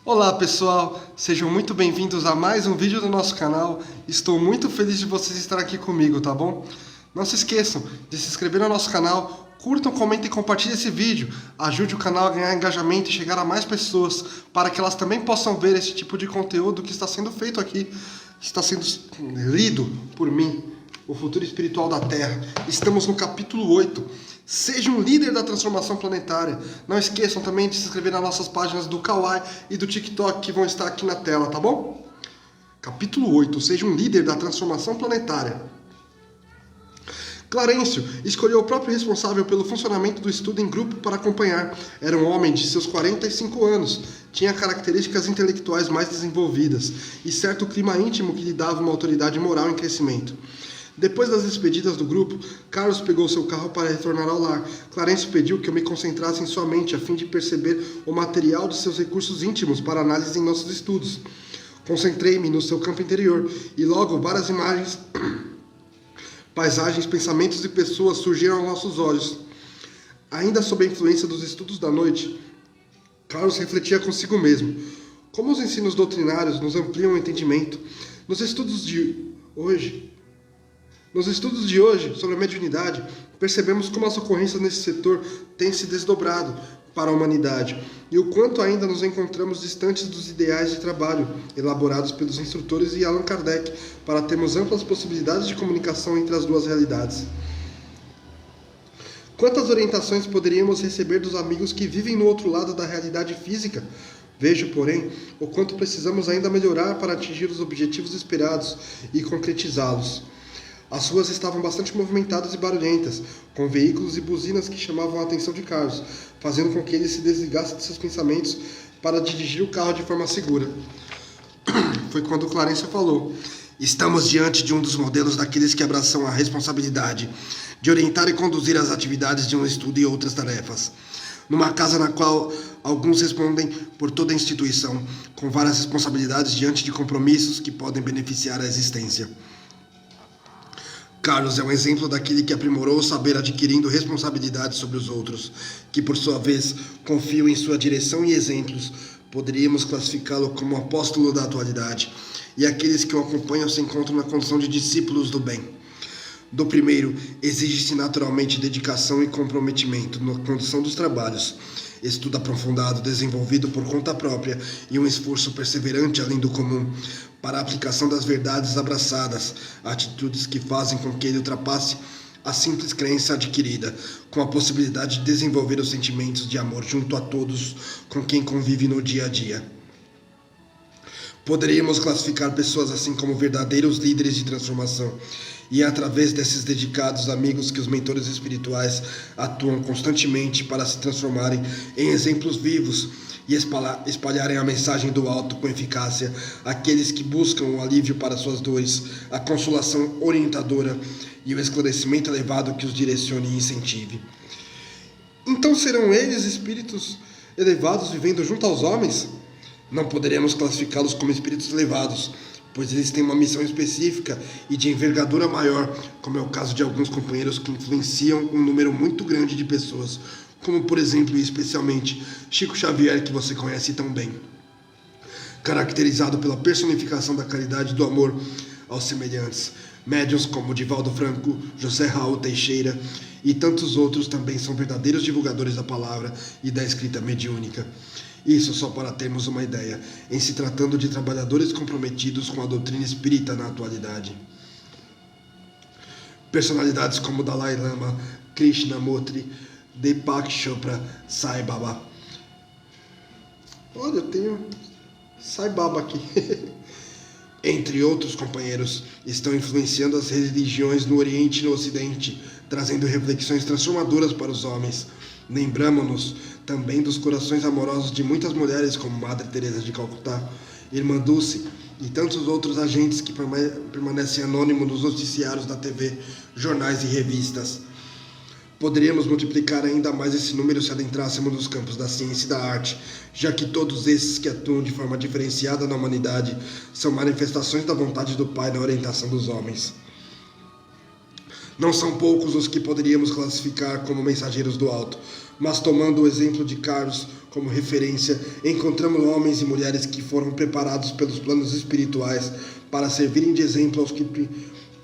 Olá pessoal, sejam muito bem-vindos a mais um vídeo do nosso canal. Estou muito feliz de vocês estarem aqui comigo, tá bom? Não se esqueçam de se inscrever no nosso canal, curtam, comentem e compartilhem esse vídeo. Ajude o canal a ganhar engajamento e chegar a mais pessoas, para que elas também possam ver esse tipo de conteúdo que está sendo feito aqui, que está sendo lido por mim, o futuro espiritual da Terra. Estamos no capítulo 8. Seja um líder da transformação planetária. Não esqueçam também de se inscrever nas nossas páginas do Kawaii e do TikTok que vão estar aqui na tela, tá bom? Capítulo 8. Seja um líder da transformação planetária. Clarencio escolheu o próprio responsável pelo funcionamento do estudo em grupo para acompanhar. Era um homem de seus 45 anos, tinha características intelectuais mais desenvolvidas e certo clima íntimo que lhe dava uma autoridade moral em crescimento. Depois das despedidas do grupo, Carlos pegou seu carro para retornar ao lar. Clarencio pediu que eu me concentrasse em sua mente a fim de perceber o material dos seus recursos íntimos para análise em nossos estudos. Concentrei-me no seu campo interior e logo várias imagens, paisagens, pensamentos e pessoas surgiram aos nossos olhos. Ainda sob a influência dos estudos da noite, Carlos refletia consigo mesmo. Como os ensinos doutrinários nos ampliam o entendimento, nos estudos de hoje sobre a mediunidade, percebemos como as ocorrências nesse setor têm se desdobrado para a humanidade e o quanto ainda nos encontramos distantes dos ideais de trabalho elaborados pelos instrutores e Allan Kardec para termos amplas possibilidades de comunicação entre as duas realidades. Quantas orientações poderíamos receber dos amigos que vivem no outro lado da realidade física? Vejo, porém, o quanto precisamos ainda melhorar para atingir os objetivos esperados e concretizá-los. As ruas estavam bastante movimentadas e barulhentas, com veículos e buzinas que chamavam a atenção de Carlos, fazendo com que ele se desligasse de seus pensamentos para dirigir o carro de forma segura. Foi quando Clarencio falou: "Estamos diante de um dos modelos daqueles que abraçam a responsabilidade de orientar e conduzir as atividades de um estudo e outras tarefas. Numa casa na qual alguns respondem por toda a instituição, com várias responsabilidades diante de compromissos que podem beneficiar a existência. Carlos é um exemplo daquele que aprimorou o saber adquirindo responsabilidades sobre os outros, que por sua vez confiam em sua direção e exemplos. Poderíamos classificá-lo como um apóstolo da atualidade, e aqueles que o acompanham se encontram na condição de discípulos do bem. Do primeiro, exige-se naturalmente dedicação e comprometimento na condução dos trabalhos, estudo aprofundado, desenvolvido por conta própria e um esforço perseverante além do comum, para a aplicação das verdades abraçadas, atitudes que fazem com que ele ultrapasse a simples crença adquirida, com a possibilidade de desenvolver os sentimentos de amor junto a todos com quem convive no dia a dia. Poderíamos classificar pessoas assim como verdadeiros líderes de transformação, e é através desses dedicados amigos que os mentores espirituais atuam constantemente para se transformarem em exemplos vivos e espalharem a mensagem do alto com eficácia, aqueles que buscam o alívio para suas dores, a consolação orientadora e o esclarecimento elevado que os direcione e incentive. Então serão eles espíritos elevados vivendo junto aos homens? Não poderemos classificá-los como espíritos elevados, pois eles têm uma missão específica e de envergadura maior, como é o caso de alguns companheiros que influenciam um número muito grande de pessoas, como por exemplo e especialmente Chico Xavier, que você conhece tão bem, caracterizado pela personificação da caridade e do amor aos semelhantes. Médiuns como Divaldo Franco, José Raul Teixeira e tantos outros também são verdadeiros divulgadores da palavra e da escrita mediúnica. Isso só para termos uma ideia, em se tratando de trabalhadores comprometidos com a doutrina espírita na atualidade. Personalidades como Dalai Lama, Krishnamurti, Deepak Chopra, Sai Baba. Olha, eu tenho Sai Baba aqui. Entre outros companheiros, estão influenciando as religiões no Oriente e no Ocidente, trazendo reflexões transformadoras para os homens. Lembramo-nos também dos corações amorosos de muitas mulheres como Madre Teresa de Calcutá, Irmã Dulce e tantos outros agentes que permanecem anônimos nos noticiários da TV, jornais e revistas. Poderíamos multiplicar ainda mais esse número se adentrássemos nos campos da ciência e da arte, já que todos esses que atuam de forma diferenciada na humanidade são manifestações da vontade do Pai na orientação dos homens. Não são poucos os que poderíamos classificar como mensageiros do alto, mas tomando o exemplo de Carlos, como referência, encontramos homens e mulheres que foram preparados pelos planos espirituais para servirem de exemplo aos que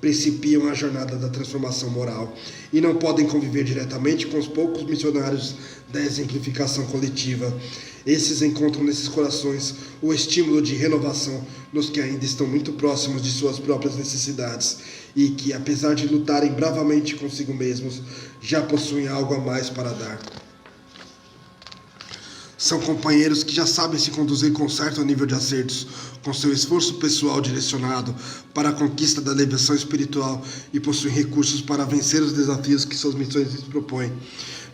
principiam a jornada da transformação moral e não podem conviver diretamente com os poucos missionários da exemplificação coletiva. Esses encontram nesses corações o estímulo de renovação nos que ainda estão muito próximos de suas próprias necessidades e que, apesar de lutarem bravamente consigo mesmos, já possuem algo a mais para dar. São companheiros que já sabem se conduzir com certo nível de acertos, com seu esforço pessoal direcionado para a conquista da elevação espiritual e possuem recursos para vencer os desafios que suas missões lhes propõem,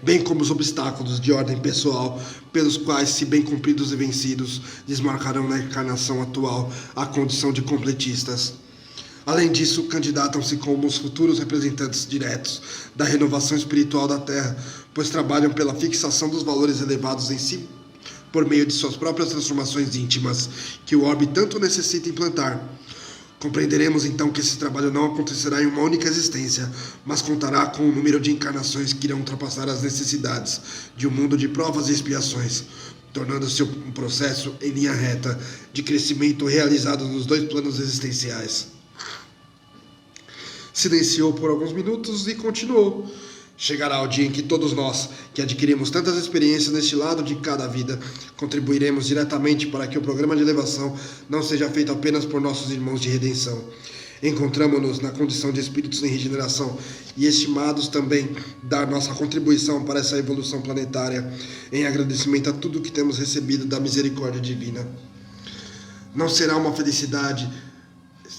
bem como os obstáculos de ordem pessoal, pelos quais, se bem cumpridos e vencidos, desmarcarão na encarnação atual a condição de completistas. Além disso, candidatam-se como os futuros representantes diretos da renovação espiritual da Terra, pois trabalham pela fixação dos valores elevados em si por meio de suas próprias transformações íntimas, que o orbe tanto necessita implantar. Compreenderemos então que esse trabalho não acontecerá em uma única existência, mas contará com um número de encarnações que irão ultrapassar as necessidades de um mundo de provas e expiações, tornando-se um processo em linha reta de crescimento realizado nos dois planos existenciais. Silenciou por alguns minutos e continuou. Chegará o dia em que todos nós, que adquirimos tantas experiências neste lado de cada vida, contribuiremos diretamente para que o programa de elevação não seja feito apenas por nossos irmãos de redenção. Encontramo-nos na condição de espíritos em regeneração e estimados também dar nossa contribuição para essa evolução planetária, em agradecimento a tudo que temos recebido da misericórdia divina. Não será uma felicidade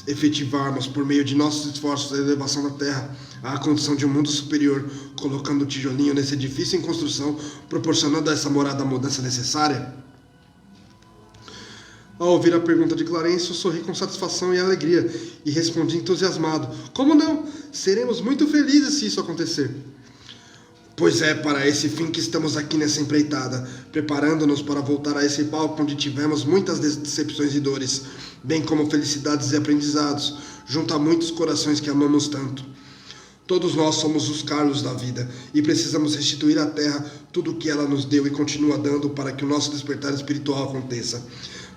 efetivarmos, por meio de nossos esforços, a elevação da Terra à condição de um mundo superior, colocando o tijolinho nesse edifício em construção, proporcionando a essa morada a mudança necessária? Ao ouvir a pergunta de Clarencio, sorri com satisfação e alegria, e respondi entusiasmado: como não? Seremos muito felizes se isso acontecer. Pois é para esse fim que estamos aqui nessa empreitada, preparando-nos para voltar a esse palco onde tivemos muitas decepções e dores, bem como felicidades e aprendizados, junto a muitos corações que amamos tanto. Todos nós somos os Carlos da vida e precisamos restituir à Terra tudo o que ela nos deu e continua dando para que o nosso despertar espiritual aconteça.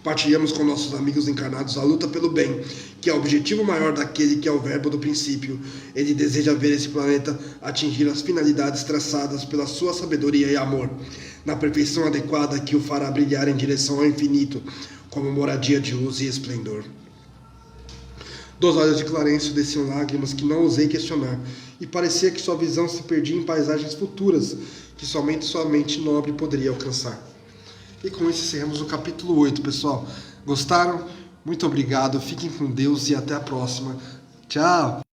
Partilhamos com nossos amigos encarnados a luta pelo bem, que é o objetivo maior daquele que é o verbo do princípio. Ele deseja ver esse planeta atingir as finalidades traçadas pela sua sabedoria e amor, na perfeição adequada que o fará brilhar em direção ao infinito, como moradia de luz e esplendor. Dos olhos de Clarencio desciam lágrimas que não ousei questionar, e parecia que sua visão se perdia em paisagens futuras, que somente sua mente nobre poderia alcançar. E com isso encerramos o capítulo 8, pessoal. Gostaram? Muito obrigado, fiquem com Deus e até a próxima. Tchau!